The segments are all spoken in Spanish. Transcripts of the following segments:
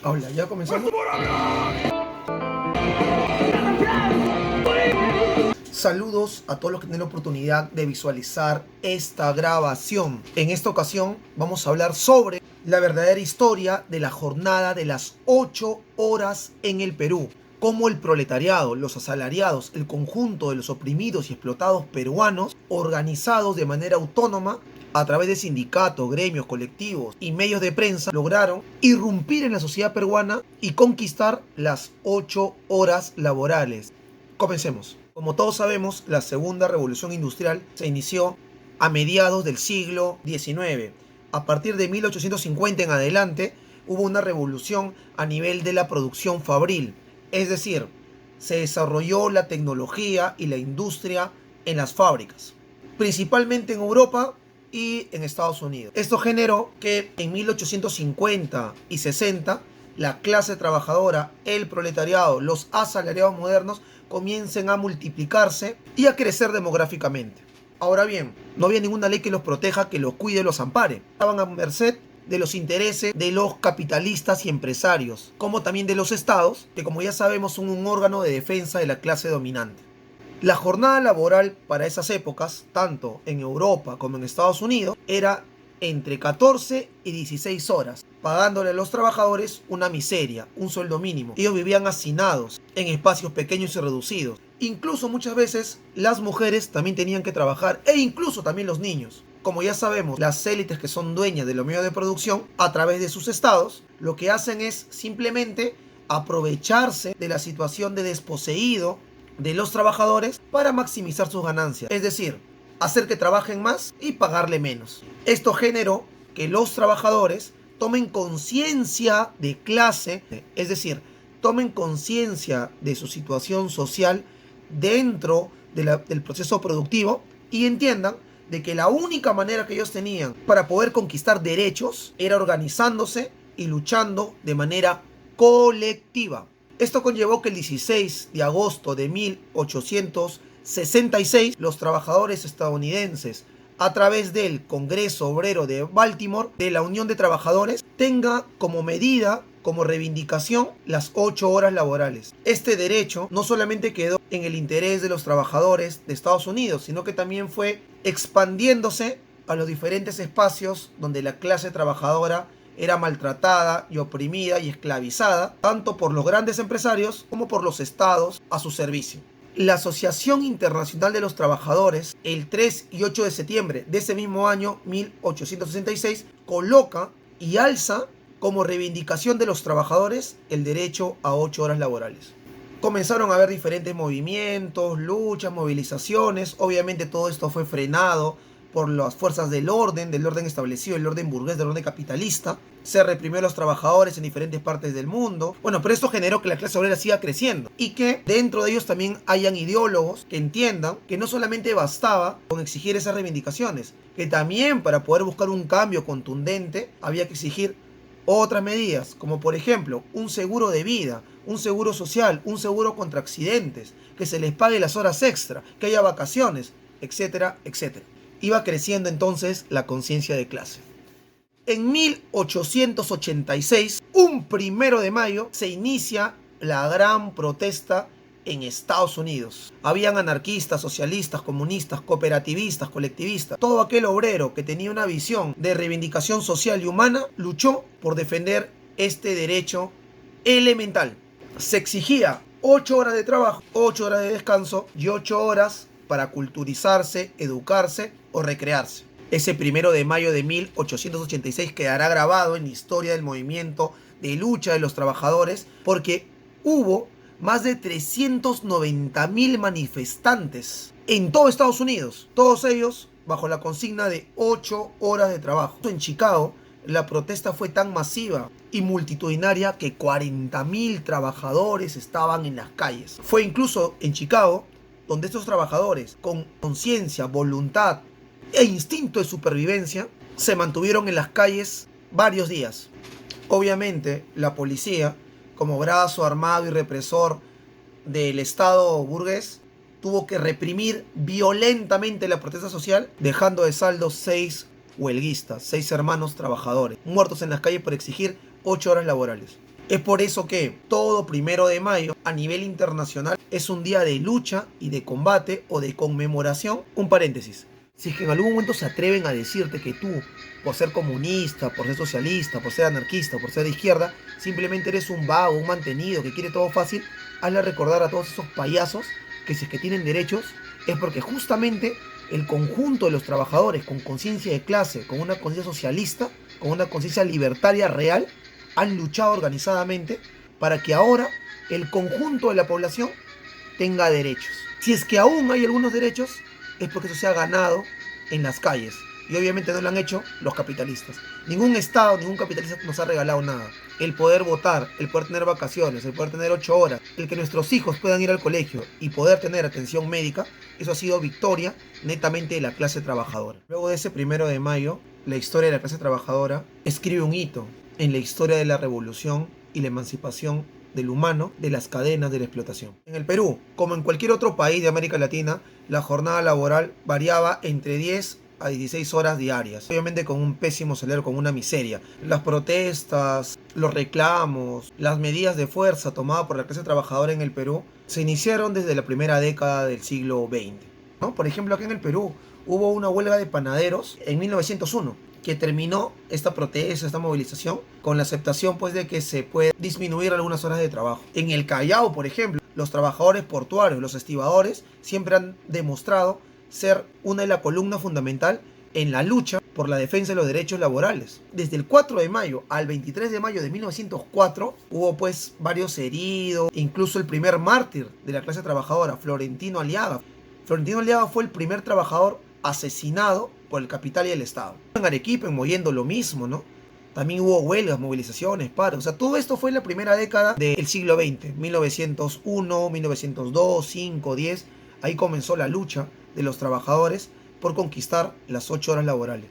Hola, ya comenzamos. Saludos a todos los que tienen la oportunidad de visualizar esta grabación. En esta ocasión vamos a hablar sobre la verdadera historia de la jornada de las 8 horas en el Perú. Cómo el proletariado, los asalariados, el conjunto de los oprimidos y explotados peruanos, organizados de manera autónoma, a través de sindicatos, gremios, colectivos y medios de prensa, lograron irrumpir en la sociedad peruana y conquistar las 8 horas laborales. Comencemos. Como todos sabemos, la segunda revolución industrial se inició a mediados del siglo XIX. A partir de 1850 en adelante, hubo una revolución a nivel de la producción fabril. Es decir, se desarrolló la tecnología y la industria en las fábricas, principalmente en Europa y en Estados Unidos. Esto generó que en 1850 y 60 la clase trabajadora, el proletariado, los asalariados modernos comiencen a multiplicarse y a crecer demográficamente. Ahora bien, no había ninguna ley que los proteja, que los cuide, los ampare. Estaban a merced de los intereses de los capitalistas y empresarios, como también de los estados, que como ya sabemos son un órgano de defensa de la clase dominante. La jornada laboral para esas épocas, tanto en Europa como en Estados Unidos, era entre 14 y 16 horas, pagándole a los trabajadores una miseria, un sueldo mínimo. Ellos vivían hacinados en espacios pequeños y reducidos. Incluso muchas veces las mujeres también tenían que trabajar, e incluso también los niños. Como ya sabemos, las élites que son dueñas de los medios de producción, a través de sus estados, lo que hacen es simplemente aprovecharse de la situación de desposeído de los trabajadores para maximizar sus ganancias. Es decir, hacer que trabajen más y pagarle menos. Esto generó que los trabajadores tomen conciencia de clase, es decir, tomen conciencia de su situación social dentro del proceso productivo y entiendan de que la única manera que ellos tenían para poder conquistar derechos era organizándose y luchando de manera colectiva. Esto conllevó que el 16 de agosto de 1866 los trabajadores estadounidenses, a través del Congreso Obrero de Baltimore, de la Unión de Trabajadores, tenga como medida, como reivindicación, las 8 horas laborales. Este derecho no solamente quedó en el interés de los trabajadores de Estados Unidos, sino que también fue expandiéndose a los diferentes espacios donde la clase trabajadora era maltratada y oprimida y esclavizada, tanto por los grandes empresarios como por los estados a su servicio. La Asociación Internacional de los Trabajadores, el 3 y 8 de septiembre de ese mismo año, 1866, coloca y alza como reivindicación de los trabajadores el derecho a 8 horas laborales. Comenzaron a haber diferentes movimientos, luchas, movilizaciones. Obviamente todo esto fue frenado por las fuerzas del orden establecido, el orden burgués, del orden capitalista. Se reprimió a los trabajadores en diferentes partes del mundo. Bueno, pero esto generó que la clase obrera siga creciendo y que dentro de ellos también hayan ideólogos que entiendan que no solamente bastaba con exigir esas reivindicaciones, que también para poder buscar un cambio contundente había que exigir otras medidas, como por ejemplo un seguro de vida, un seguro social, un seguro contra accidentes, que se les pague las horas extra, que haya vacaciones, etcétera, etcétera. Iba creciendo entonces la conciencia de clase. En 1886, un 1 de mayo, se inicia la gran protesta en Estados Unidos. Habían anarquistas, socialistas, comunistas, cooperativistas, colectivistas. Todo aquel obrero que tenía una visión de reivindicación social y humana luchó por defender este derecho elemental. Se exigía 8 horas de trabajo, 8 horas de descanso y 8 horas para culturizarse, educarse o recrearse. Ese 1 de mayo de 1886 quedará grabado en la historia del movimiento de lucha de los trabajadores porque hubo más de 390,000 manifestantes en todo Estados Unidos, todos ellos bajo la consigna de 8 horas de trabajo. En Chicago, la protesta fue tan masiva y multitudinaria que 40,000 trabajadores estaban en las calles. Fue incluso en Chicago donde estos trabajadores, con conciencia, voluntad e instinto de supervivencia, se mantuvieron en las calles varios días. Obviamente, la policía, como brazo armado y represor del Estado burgués, tuvo que reprimir violentamente la protesta social, dejando de saldo 6 huelguistas, 6 hermanos trabajadores, muertos en las calles por exigir 8 horas laborales. Es por eso que todo 1 de mayo a nivel internacional es un día de lucha y de combate o de conmemoración. Un paréntesis. Si es que en algún momento se atreven a decirte que tú, por ser comunista, por ser socialista, por ser anarquista, por ser de izquierda, simplemente eres un vago, un mantenido que quiere todo fácil, hazle recordar a todos esos payasos que si es que tienen derechos es porque justamente el conjunto de los trabajadores con conciencia de clase, con una conciencia socialista, con una conciencia libertaria real, han luchado organizadamente para que ahora el conjunto de la población tenga derechos. Si es que aún hay algunos derechos, es porque eso se ha ganado en las calles. Y obviamente no lo han hecho los capitalistas. Ningún Estado, ningún capitalista nos ha regalado nada. El poder votar, el poder tener vacaciones, el poder tener 8 horas, el que nuestros hijos puedan ir al colegio y poder tener atención médica, eso ha sido victoria netamente de la clase trabajadora. Luego de ese 1 de mayo, la historia de la clase trabajadora escribe un hito en la historia de la revolución y la emancipación del humano de las cadenas de la explotación. En el Perú, como en cualquier otro país de América Latina, la jornada laboral variaba entre 10 a 16 horas diarias, obviamente con un pésimo salario, con una miseria. Las protestas, los reclamos, las medidas de fuerza tomadas por la clase trabajadora en el Perú se iniciaron desde la primera década del siglo XX, ¿no? Por ejemplo, aquí en el Perú hubo una huelga de panaderos en 1901 que terminó esta protesta, esta movilización, con la aceptación pues de que se puede disminuir algunas horas de trabajo. En el Callao, por ejemplo, los trabajadores portuarios, los estibadores, siempre han demostrado ser una de la columna fundamental en la lucha por la defensa de los derechos laborales. Desde el 4 de mayo al 23 de mayo de 1904 hubo pues varios heridos, incluso el primer mártir de la clase trabajadora, Florentino Aliaga. Florentino Aliaga fue el primer trabajador asesinado por el capital y el Estado. En Arequipa, en Mollendo, lo mismo, ¿no? También hubo huelgas, movilizaciones, paros. O sea, todo esto fue en la primera década del siglo XX, 1901, 1902, 5, 10. Ahí comenzó la lucha de los trabajadores por conquistar las 8 horas laborales.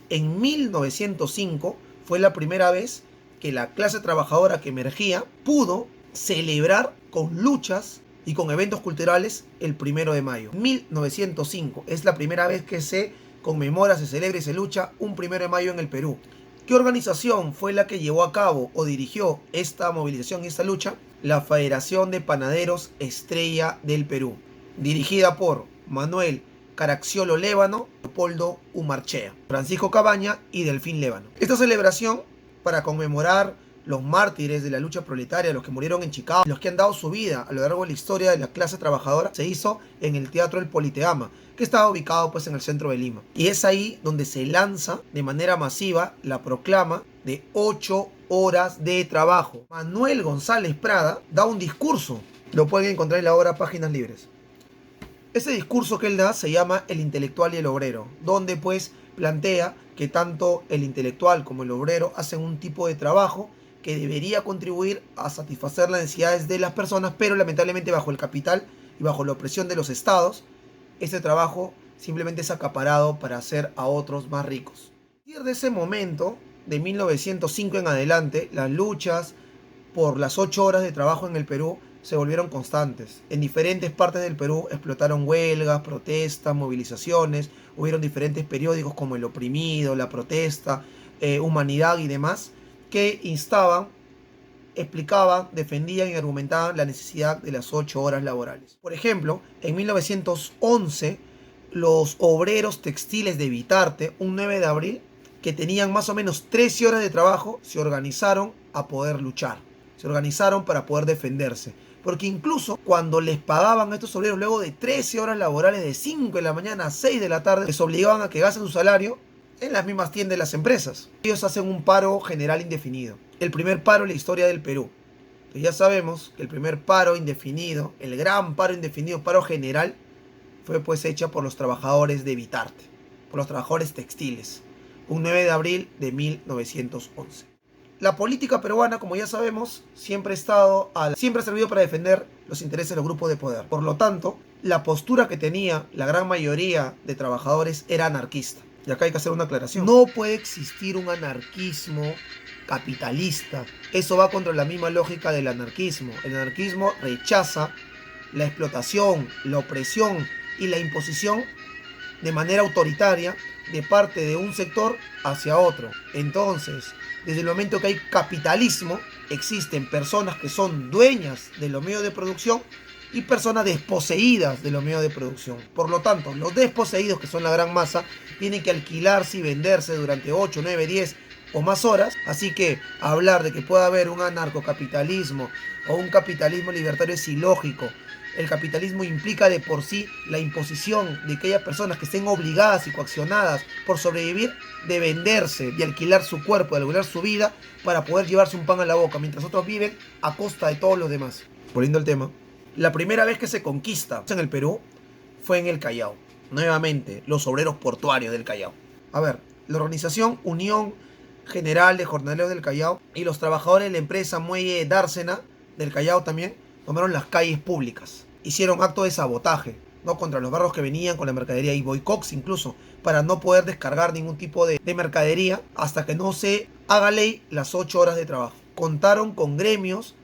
En 1905 fue la primera vez que la clase trabajadora que emergía pudo celebrar con luchas y con eventos culturales el 1 de mayo. 1905 es la primera vez que se conmemora, se celebra y se lucha un 1 de mayo en el Perú. ¿Qué organización fue la que llevó a cabo o dirigió esta movilización y esta lucha? La Federación de Panaderos Estrella del Perú, dirigida por Manuel Caracciolo Lévano, Leopoldo Umarchea, Francisco Cabaña y Delfín Lévano. Esta celebración, para conmemorar los mártires de la lucha proletaria, los que murieron en Chicago, los que han dado su vida a lo largo de la historia de la clase trabajadora, se hizo en el Teatro El Politeama, que estaba ubicado pues en el centro de Lima. Y es ahí donde se lanza de manera masiva la proclama de 8 horas de trabajo. Manuel González Prada da un discurso, lo pueden encontrar en la obra Páginas Libres. Ese discurso que él da se llama El intelectual y el obrero, donde pues plantea que tanto el intelectual como el obrero hacen un tipo de trabajo que debería contribuir a satisfacer las necesidades de las personas, pero lamentablemente bajo el capital y bajo la opresión de los estados, este trabajo simplemente es acaparado para hacer a otros más ricos. A partir de ese momento, de 1905 en adelante, las luchas por las 8 horas de trabajo en el Perú se volvieron constantes. En diferentes partes del Perú explotaron huelgas, protestas, movilizaciones, hubieron diferentes periódicos como El Oprimido, La Protesta, Humanidad y demás, que instaban, explicaban, defendían y argumentaban la necesidad de las 8 horas laborales. Por ejemplo, en 1911, los obreros textiles de Vitarte, un 9 de abril, que tenían más o menos 13 horas de trabajo, se organizaron a poder luchar. Se organizaron para poder defenderse. Porque incluso cuando les pagaban a estos obreros luego de 13 horas laborales, de 5 de la mañana a 6 de la tarde, les obligaban a que gasten su salario en las mismas tiendas de las empresas. Ellos hacen un paro general indefinido. El primer paro en la historia del Perú. Entonces ya sabemos que el primer paro indefinido, el gran paro indefinido, paro general, fue pues hecha por los trabajadores de Vitarte, por los trabajadores textiles, un 9 de abril de 1911. La política peruana, como ya sabemos, siempre ha servido para defender los intereses de los grupos de poder. Por lo tanto, la postura que tenía la gran mayoría de trabajadores era anarquista. Y acá hay que hacer una aclaración. No puede existir un anarquismo capitalista. Eso va contra la misma lógica del anarquismo. El anarquismo rechaza la explotación, la opresión y la imposición de manera autoritaria de parte de un sector hacia otro. Entonces, desde el momento que hay capitalismo, existen personas que son dueñas de los medios de producción y personas desposeídas de los medios de producción. Por lo tanto, los desposeídos, que son la gran masa, tienen que alquilarse y venderse durante 8, 9, 10 o más horas. Así que hablar de que pueda haber un anarcocapitalismo o un capitalismo libertario es ilógico. El capitalismo implica de por sí la imposición de aquellas personas que estén obligadas y coaccionadas por sobrevivir, de venderse, de alquilar su cuerpo, de alquilar su vida para poder llevarse un pan a la boca, mientras otros viven a costa de todos los demás. Volviendo al tema, la primera vez que se conquista en el Perú fue en el Callao. Nuevamente, los obreros portuarios del Callao. A ver, la organización Unión General de Jornaleros del Callao y los trabajadores de la empresa Muelle Dársena del Callao también tomaron las calles públicas. Hicieron actos de sabotaje, ¿no?, contra los barcos que venían con la mercadería y boicots incluso, para no poder descargar ningún tipo de mercadería hasta que no se haga ley las 8 horas de trabajo. Contaron con gremios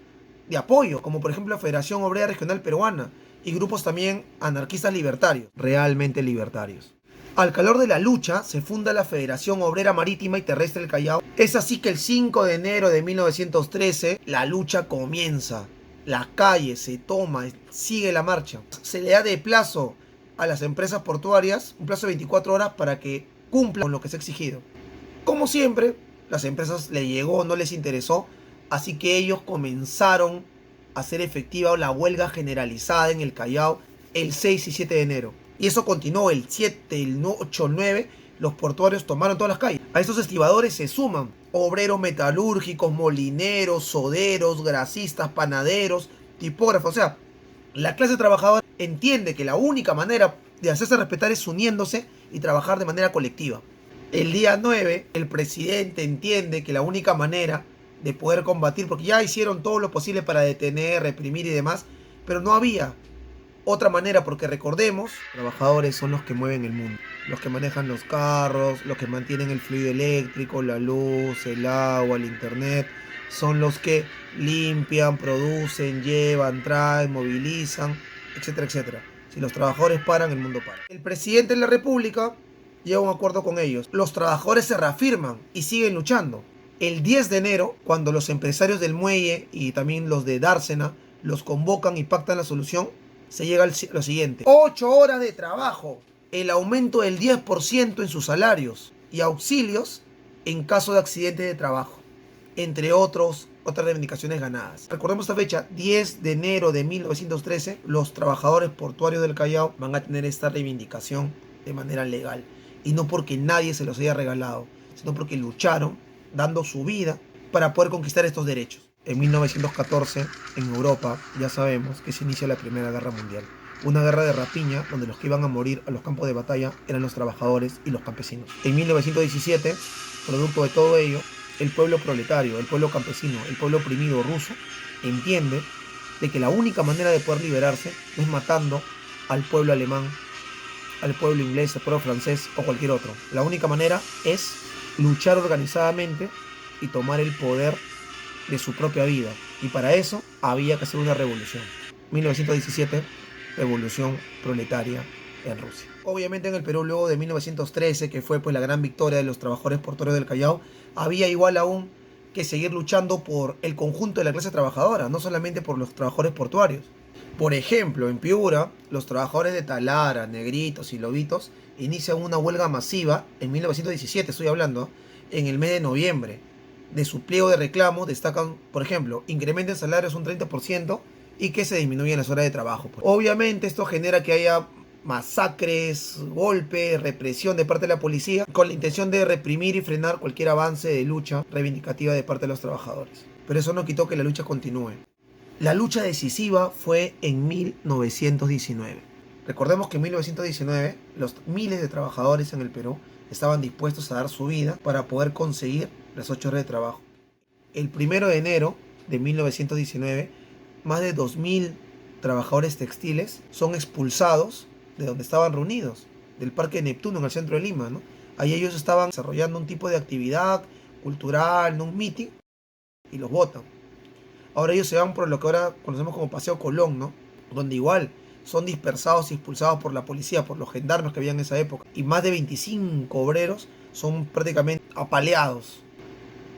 de apoyo, como por ejemplo la Federación Obrera Regional Peruana y grupos también anarquistas libertarios, realmente libertarios. Al calor de la lucha se funda la Federación Obrera Marítima y Terrestre del Callao. Es así que el 5 de enero de 1913 la lucha comienza. La calle se toma, sigue la marcha. Se le da de plazo a las empresas portuarias, un plazo de 24 horas para que cumplan con lo que se ha exigido. Como siempre, las empresas les llegó, no les interesó, así que ellos comenzaron a hacer efectiva la huelga generalizada en el Callao el 6 y 7 de enero. Y eso continuó el 7, el 8, el 9, los portuarios tomaron todas las calles. A estos estibadores se suman obreros metalúrgicos, molineros, soderos, grasistas, panaderos, tipógrafos. O sea, la clase trabajadora entiende que la única manera de hacerse respetar es uniéndose y trabajar de manera colectiva. El día 9, el presidente entiende que la única manera de poder combatir, porque ya hicieron todo lo posible para detener, reprimir y demás, pero no había otra manera, porque recordemos, los trabajadores son los que mueven el mundo, los que manejan los carros, los que mantienen el fluido eléctrico, la luz, el agua, el internet, son los que limpian, producen, llevan, traen, movilizan, etcétera, etcétera. Si los trabajadores paran, el mundo para. El presidente de la República llega a un acuerdo con ellos. Los trabajadores se reafirman y siguen luchando. El 10 de enero, cuando los empresarios del muelle y también los de Dársena los convocan y pactan la solución, se llega a lo siguiente: 8 horas de trabajo, el aumento del 10% en sus salarios y auxilios en caso de accidente de trabajo, entre otras reivindicaciones ganadas. Recordemos esta fecha, 10 de enero de 1913, los trabajadores portuarios del Callao van a tener esta reivindicación de manera legal, y no porque nadie se los haya regalado, sino porque lucharon dando su vida para poder conquistar estos derechos. En 1914, en Europa, ya sabemos que se inicia la Primera Guerra Mundial. Una guerra de rapiña donde los que iban a morir a los campos de batalla eran los trabajadores y los campesinos. En 1917, producto de todo ello, el pueblo proletario, el pueblo campesino, el pueblo oprimido ruso, entiende de que la única manera de poder liberarse no es matando al pueblo alemán, al pueblo inglés, al pueblo francés o cualquier otro. La única manera es luchar organizadamente y tomar el poder de su propia vida, y para eso había que hacer una revolución. 1917, revolución proletaria en Rusia. Obviamente en el Perú, luego de 1913, que fue pues la gran victoria de los trabajadores portuarios del Callao, había igual aún que seguir luchando por el conjunto de la clase trabajadora, no solamente por los trabajadores portuarios. Por ejemplo, en Piura, los trabajadores de Talara, Negritos y Lobitos inician una huelga masiva en 1917, estoy hablando, en el mes de noviembre. De su pliego de reclamo destacan, por ejemplo, incrementen salarios un 30% y que se disminuyan las horas de trabajo. Obviamente esto genera que haya masacres, golpes, represión de parte de la policía, con la intención de reprimir y frenar cualquier avance de lucha reivindicativa de parte de los trabajadores. Pero eso no quitó que la lucha continúe. La lucha decisiva fue en 1919. Recordemos que en 1919 los miles de trabajadores en el Perú estaban dispuestos a dar su vida para poder conseguir las 8 horas de trabajo. El 1 de enero de 1919, más de 2.000 trabajadores textiles son expulsados de donde estaban reunidos, del Parque Neptuno en el centro de Lima, ¿no? Ahí ellos estaban desarrollando un tipo de actividad cultural, ¿no?, un meeting, y los botan. Ahora ellos se van por lo que ahora conocemos como Paseo Colón, ¿no?, donde igual son dispersados y expulsados por la policía, por los gendarmes que había en esa época, y más de 25 obreros son prácticamente apaleados.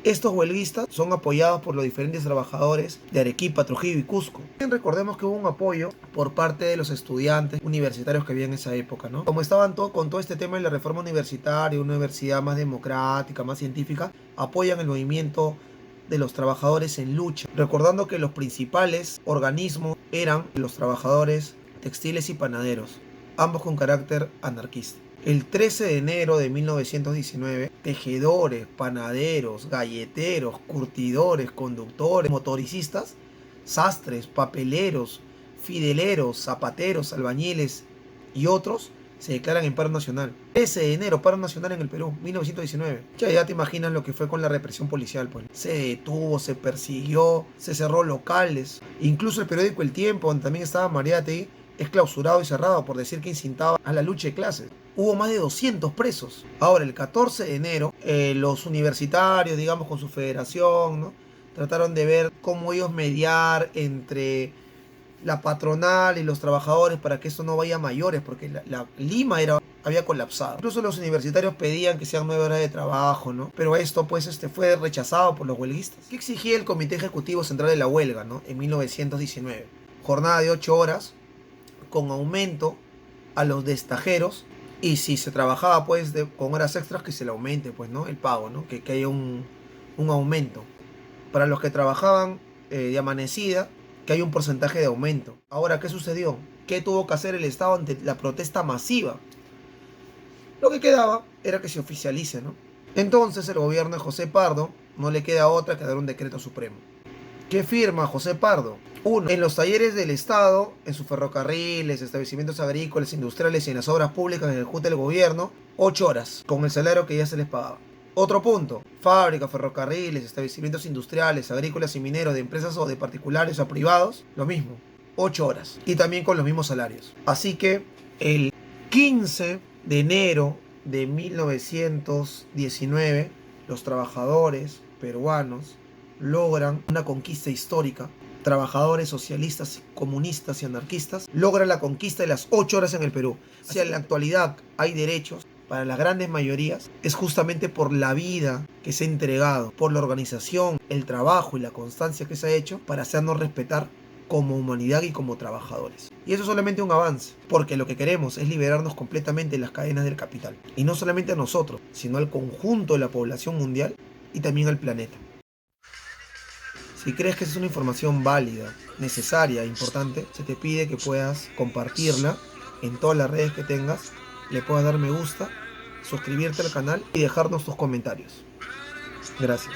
Estos huelguistas son apoyados por los diferentes trabajadores de Arequipa, Trujillo y Cusco. También recordemos que hubo un apoyo por parte de los estudiantes universitarios que había en esa época, ¿no? Como estaban con todo este tema de la reforma universitaria, una universidad más democrática, más científica, apoyan el movimiento de los trabajadores en lucha, recordando que los principales organismos eran los trabajadores textiles y panaderos, ambos con carácter anarquista. El 13 de enero de 1919, tejedores, panaderos, galleteros, curtidores, conductores, motoricistas, sastres, papeleros, fideleros, zapateros, albañiles y otros se declaran en paro nacional. 13 de enero, paro nacional en el Perú, 1919. Ya te imaginas lo que fue con la represión policial, pues. Se detuvo, se persiguió, se cerró locales. Incluso el periódico El Tiempo, donde también estaba Mariátegui, es clausurado y cerrado por decir que incitaba a la lucha de clases. Hubo más de 200 presos. Ahora, el 14 de enero, los universitarios, digamos, con su federación, ¿no?, trataron de ver cómo ellos mediar entre la patronal y los trabajadores para que esto no vaya a mayores, porque Lima había colapsado. Incluso los universitarios pedían que sean 9 horas de trabajo, ¿no? Pero esto pues fue rechazado por los huelguistas. ¿Qué exigía el Comité Ejecutivo Central de la Huelga, ¿no?, en 1919? Jornada de 8 horas, con aumento a los destajeros, y si se trabajaba pues con horas extras, que se le aumente pues, ¿no?, el pago, ¿no?, que haya un aumento. Para los que trabajaban de amanecida, que hay un porcentaje de aumento. Ahora, ¿qué sucedió? ¿Qué tuvo que hacer el Estado ante la protesta masiva? Lo que quedaba era que se oficialice, ¿no? Entonces el gobierno de José Pardo no le queda otra que dar un decreto supremo. ¿Qué firma José Pardo? 1. En los talleres del Estado, en sus ferrocarriles, establecimientos agrícolas, industriales y en las obras públicas que ejecuta el gobierno, 8 horas, con el salario que ya se les pagaba. Otro punto: fábricas, ferrocarriles, establecimientos industriales, agrícolas y mineros de empresas o de particulares o privados, lo mismo, 8 horas. Y también con los mismos salarios. Así que el 15 de enero de 1919, los trabajadores peruanos logran una conquista histórica. Trabajadores socialistas, comunistas y anarquistas logran la conquista de las 8 horas en el Perú. Si en la actualidad hay derechos para las grandes mayorías, es justamente por la vida que se ha entregado, por la organización, el trabajo y la constancia que se ha hecho para hacernos respetar como humanidad y como trabajadores. Y eso es solamente un avance, porque lo que queremos es liberarnos completamente de las cadenas del capital. Y no solamente a nosotros, sino al conjunto de la población mundial y también al planeta. Si crees que esa es una información válida, necesaria e importante, se te pide que puedas compartirla en todas las redes que tengas, le puedas dar me gusta, suscribirte al canal y dejarnos tus comentarios. Gracias.